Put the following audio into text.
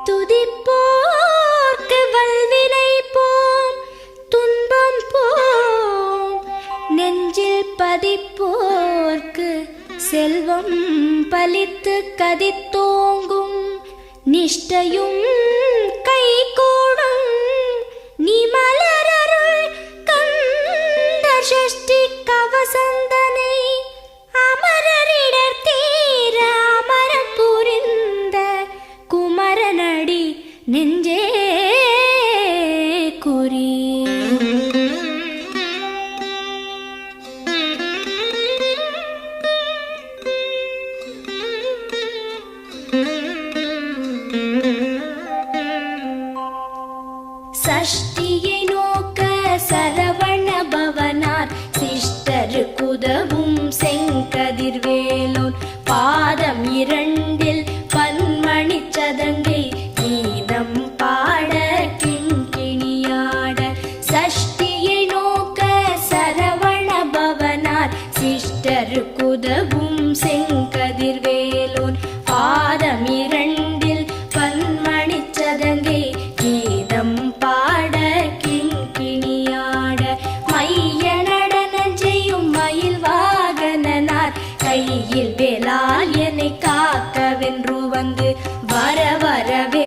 துதிப்போர்க்கு வல்வினை போம் துன்பம் போம் நெஞ்சில் பதிப்போர்க்கு செல்வம் பலித்து கதித்தோங்கும் நிஷ்டையும் கைகூடும் நீ மலரருள் கந்த சஷ்டி கவசந்தனை அமரரிடர் தீர அமரம் புரிந்த குமரனடி நெஞ்சே